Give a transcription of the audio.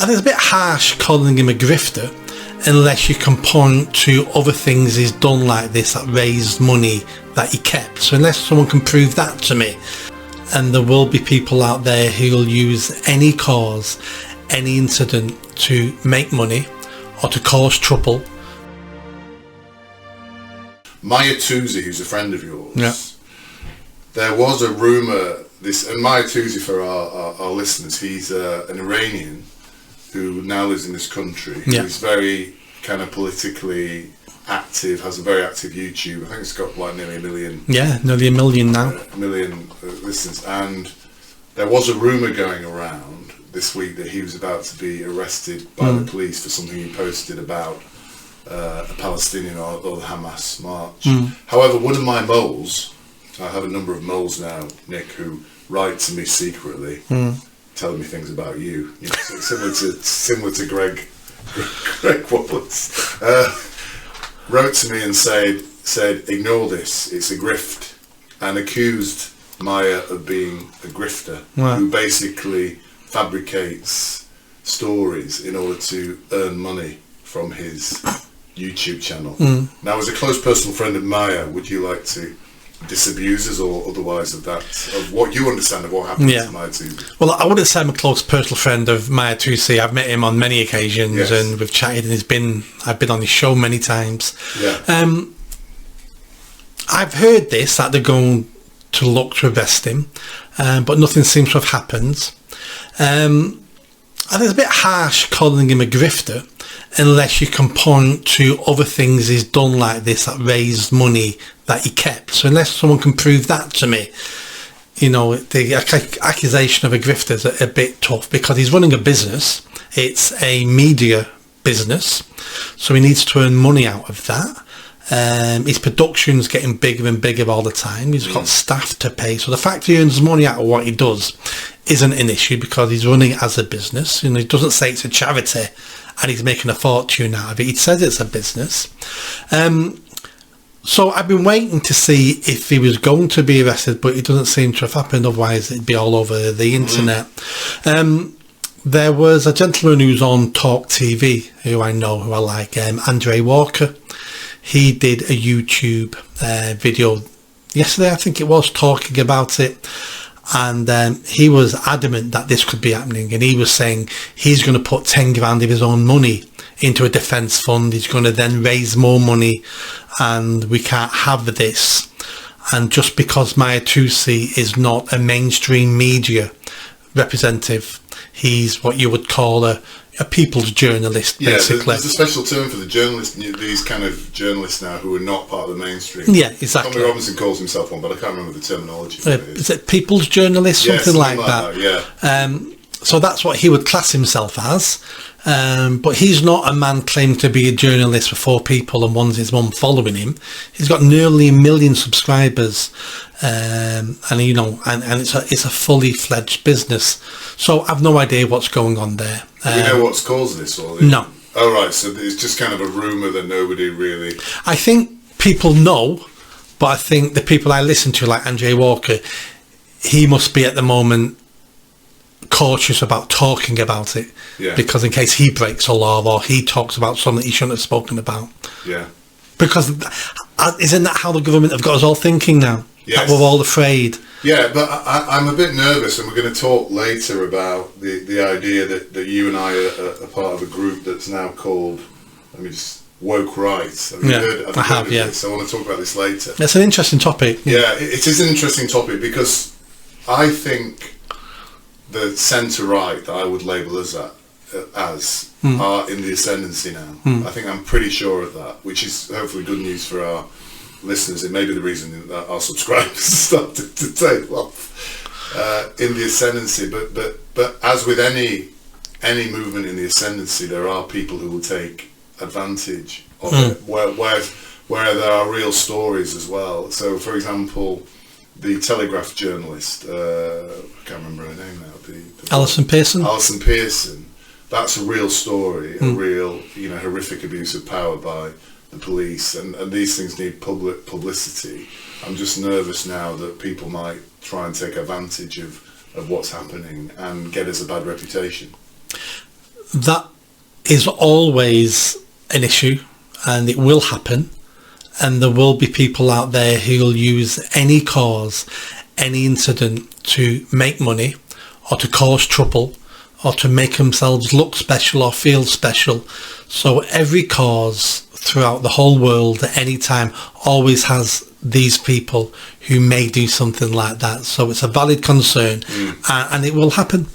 think it's a bit harsh calling him a grifter unless you can point to other things he's done like this that raised money that he kept. So unless someone can prove that to me, and there will be people out there who will use any cause, any incident to make money or to cause trouble. Mahyar Tousi, who's a friend of yours, yeah. There was a rumour, and Mahyar Tousi, for our listeners, he's an Iranian who now lives in this country. Yeah. He's very kind of politically active, has a very active YouTube. I think it's got like nearly 1 million. Yeah, nearly 1 million now. 1 million listeners. And there was a rumour going around this week that he was about to be arrested by the police for something he posted about a Palestinian or the Hamas march. However, one of my moles, I have a number of moles now, Nick, who write to me secretly, telling me things about you. You know, similar to Greg Wallace. Wrote to me and said, ignore this, it's a grift, and accused Mahyar of being a grifter, who basically fabricates stories in order to earn money from his YouTube channel. Now, as a close personal friend of Mahyar, would you like to disabuse us or otherwise of that, of what you understand of what happened to Mahyar Tousi? Well, I wouldn't say I'm a close personal friend of Mahyar Tousi. I've met him on many occasions, and we've chatted, and I've been on his show many times. I've heard this, that they're going to look to arrest him, but nothing seems to have happened. I think it's a bit harsh calling him a grifter unless you can point to other things he's done like this that raised money that he kept. So unless someone can prove that to me, you know, the accusation of a grifter is a bit tough, because he's running a business. It's a media business, so he needs to earn money out of that. His production's getting bigger and bigger all the time. He's got staff to pay, so the fact he earns money out of what he does isn't an issue, because he's running it as a business. You know, he doesn't say it's a charity and he's making a fortune out of it. He says it's a business. So I've been waiting to see if he was going to be arrested, but it doesn't seem to have happened. Otherwise it'd be all over the internet. There was a gentleman who's on Talk TV who I know, who I like, Andre Walker. He did a YouTube video yesterday, I think it was, talking about it, and he was adamant that this could be happening, and he was saying he's going to put 10 grand of his own money into a defence fund. He's going to then raise more money, and we can't have this. And just because Mahyar Tousi is not a mainstream media representative, he's what you would call a people's journalist, basically. There's a special term for the journalists, these kind of journalists now who are not part of the mainstream. Yeah, exactly. Tommy Robinson calls himself one, but I can't remember the terminology. Is it people's journalist? Something like that. Yeah. So that's what he would class himself as. But he's not a man claiming to be a journalist with 4 people and one's his mum following him. He's got nearly 1 million subscribers, and you know, and it's a fully fledged business. So I've no idea what's going on there. Do we know what's caused this? No. Oh right, so it's just kind of a rumour that nobody really. I think people know, but I think the people I listen to, like Andre Walker, he must be at the moment cautious about talking about it, because in case he breaks a law or he talks about something he shouldn't have spoken about. Because isn't that how the government have got us all thinking now? That we're all afraid. Yeah, but I'm a bit nervous, and we're going to talk later about the idea that you and I are part of a group that's now called, woke rights. Have you heard, I have, this? I want to talk about this later. It's an interesting topic. Yeah, it is an interesting topic, because I think the centre-right that I would label us as are in the ascendancy now. I think I'm pretty sure of that, which is hopefully good news for our listeners. It may be the reason that our subscribers started to take off in the ascendancy. But as with any movement in the ascendancy, there are people who will take advantage of it, where there are real stories as well. So, for example, the Telegraph journalist, I can't remember her name now. Alison Pearson. Alison Pearson. That's a real story, a real, horrific abuse of power by the police, and these things need public publicity. I'm just nervous now that people might try and take advantage of what's happening and get us a bad reputation. that is always an issue, and it will happen, and there will be people out there who will use any cause, any incident to make money or to cause trouble or to make themselves look special or feel special. So every cause throughout the whole world at any time always has these people who may do something like that. So it's a valid concern, and it will happen.